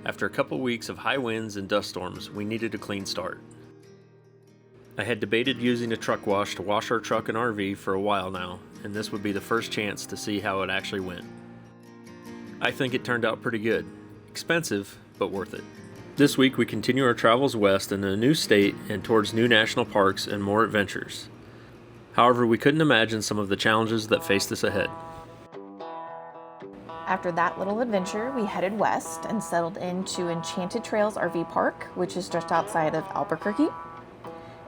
After a couple weeks of high winds and dust storms, we needed a clean start. I had debated using a truck wash to wash our truck and RV for a while now, and this would be the first chance to see how it actually went. I think it turned out pretty good. Expensive, but worth it. This week we continue our travels west in a new state and towards new national parks and more adventures. However, we couldn't imagine some of the challenges that faced us ahead. After that little adventure, we headed west and settled into Enchanted Trails RV Park, which is just outside of Albuquerque.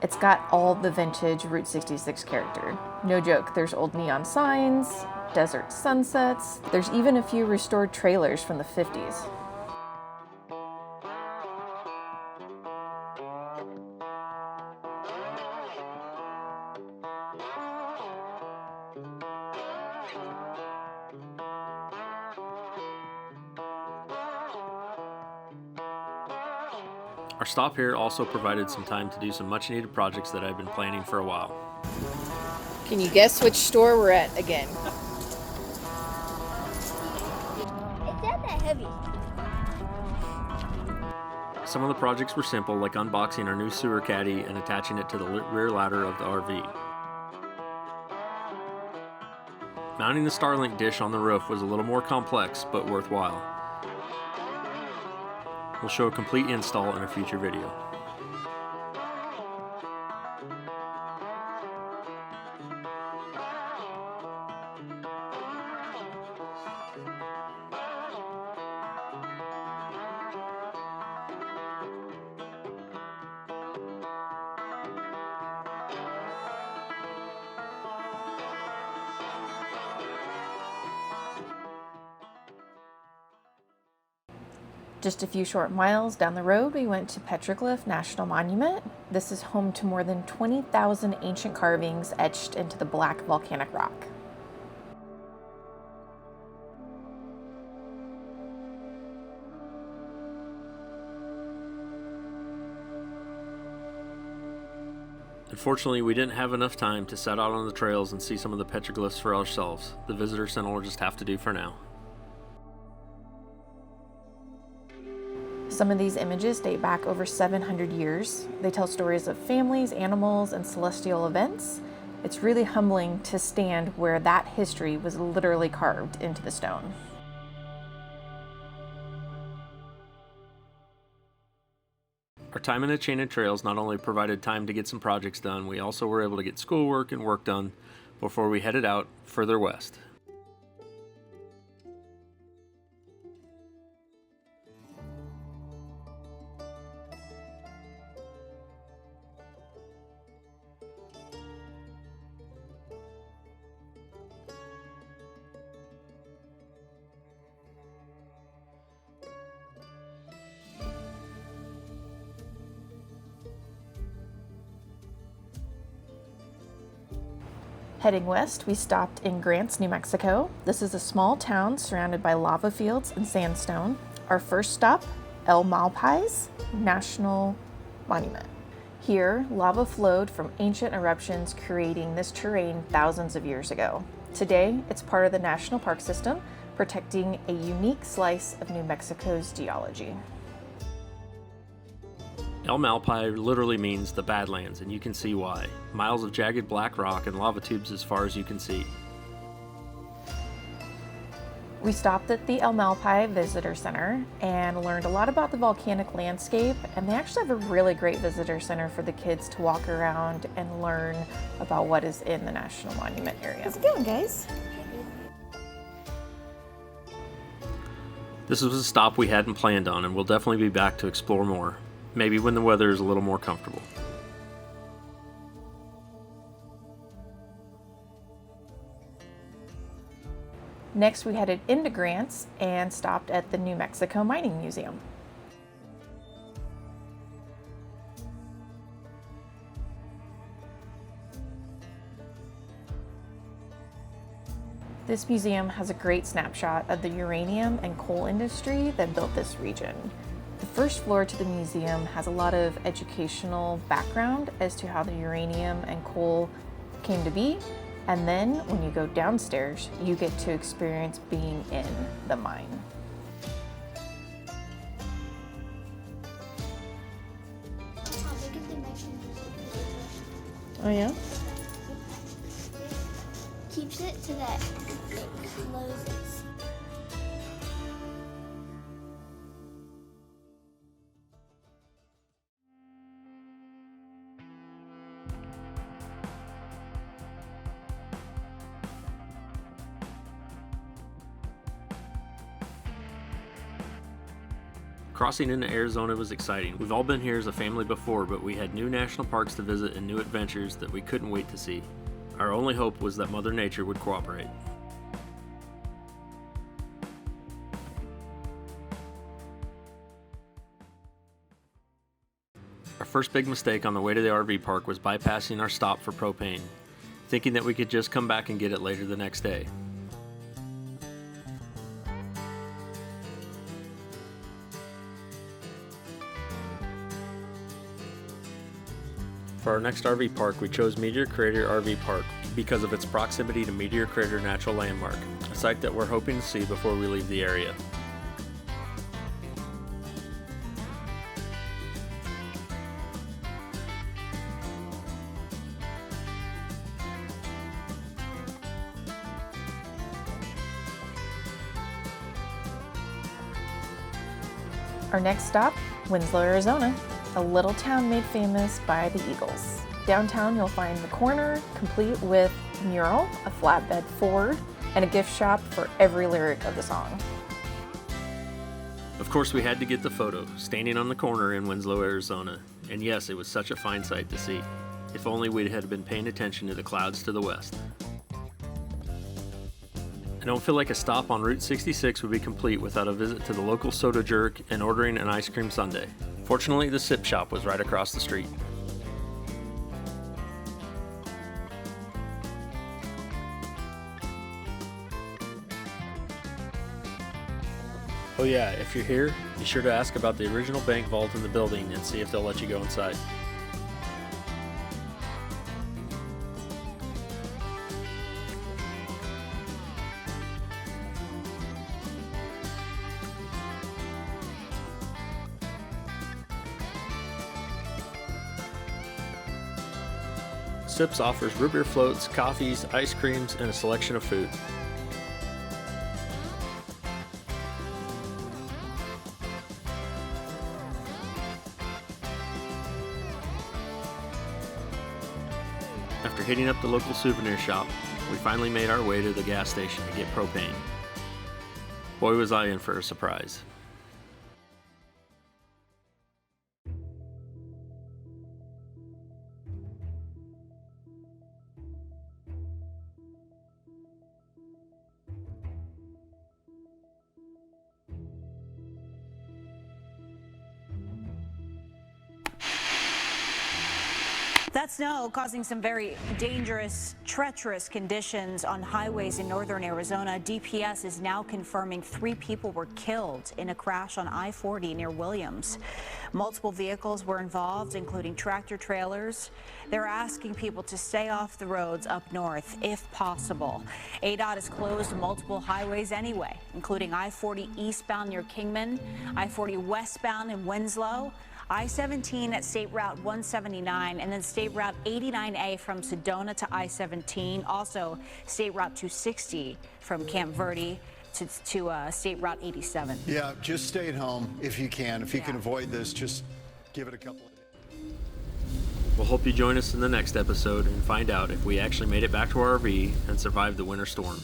It's got all the vintage Route 66 character. No joke, there's old neon signs, desert sunsets, there's even a few restored trailers from the 50s. Our stop here also provided some time to do some much needed projects that I've been planning for a while. Can you guess which store we're at again? It's not that heavy. Some of the projects were simple, like unboxing our new sewer caddy and attaching it to the rear ladder of the RV. Mounting the Starlink dish on the roof was a little more complex, but worthwhile. We'll show a complete install in a future video. Just a few short miles down the road, we went to Petroglyph National Monument. This is home to more than 20,000 ancient carvings etched into the black volcanic rock. Unfortunately, we didn't have enough time to set out on the trails and see some of the petroglyphs for ourselves. The visitor center will just have to do for now. Some of these images date back over 700 years. They tell stories of families, animals, and celestial events. It's really humbling to stand where that history was literally carved into the stone. Our time in Enchanted Trails not only provided time to get some projects done, we also were able to get schoolwork and work done before we headed out further west. Heading west, we stopped in Grants, New Mexico. This is a small town surrounded by lava fields and sandstone. Our first stop, Malpais National Monument. Here, lava flowed from ancient eruptions, creating this terrain thousands of years ago. Today, it's part of the national park system, protecting a unique slice of New Mexico's geology. Malpais literally means the badlands, and you can see why. Miles of jagged black rock and lava tubes as far as you can see. We stopped at the Malpais Visitor Center and learned a lot about the volcanic landscape, and they actually have a really great visitor center for the kids to walk around and learn about what is in the National Monument area. How's it going, guys? This was a stop we hadn't planned on, and we'll definitely be back to explore more. Maybe when the weather is a little more comfortable. Next, we headed into Grants and stopped at the New Mexico Mining Museum. This museum has a great snapshot of the uranium and coal industry that built this region. The first floor to the museum has a lot of educational background as to how the uranium and coal came to be, and then when you go downstairs, you get to experience being in the mine. Oh yeah? Keeps it to that it closes. Crossing into Arizona was exciting. We've all been here as a family before, but we had new national parks to visit and new adventures that we couldn't wait to see. Our only hope was that Mother Nature would cooperate. Our first big mistake on the way to the RV park was bypassing our stop for propane, thinking that we could just come back and get it later the next day. For our next RV park, we chose Meteor Crater RV Park because of its proximity to Meteor Crater Natural Landmark, a site that we're hoping to see before we leave the area. Our next stop, Winslow, Arizona, a little town made famous by the Eagles. Downtown, you'll find the corner, complete with a mural, a flatbed Ford, and a gift shop for every lyric of the song. Of course, we had to get the photo, standing on the corner in Winslow, Arizona. And yes, it was such a fine sight to see. If only we had been paying attention to the clouds to the west. I don't feel like a stop on Route 66 would be complete without a visit to the local soda jerk and ordering an ice cream sundae. Fortunately, the sip shop was right across the street. Oh yeah, if you're here, be sure to ask about the original bank vault in the building and see if they'll let you go inside. Sips offers root beer floats, coffees, ice creams, and a selection of food. After hitting up the local souvenir shop, we finally made our way to the gas station to get propane. Boy, was I in for a surprise. That snow causing some very dangerous, treacherous conditions on highways in northern Arizona. DPS is now confirming 3 people were killed in a crash on I-40 near Williams. Multiple vehicles were involved, including tractor trailers. They're asking people to stay off the roads up north if possible. ADOT has closed multiple highways anyway, including I-40 eastbound near Kingman, I-40 westbound in Winslow, I-17 at State Route 179, and then State Route 89A from Sedona to I-17. Also, State Route 260 from Camp Verde to State Route 87. Yeah, just stay at home if you can. If you can avoid this, just give it a couple of days. We'll hope you join us in the next episode and find out if we actually made it back to our RV and survived the winter storm.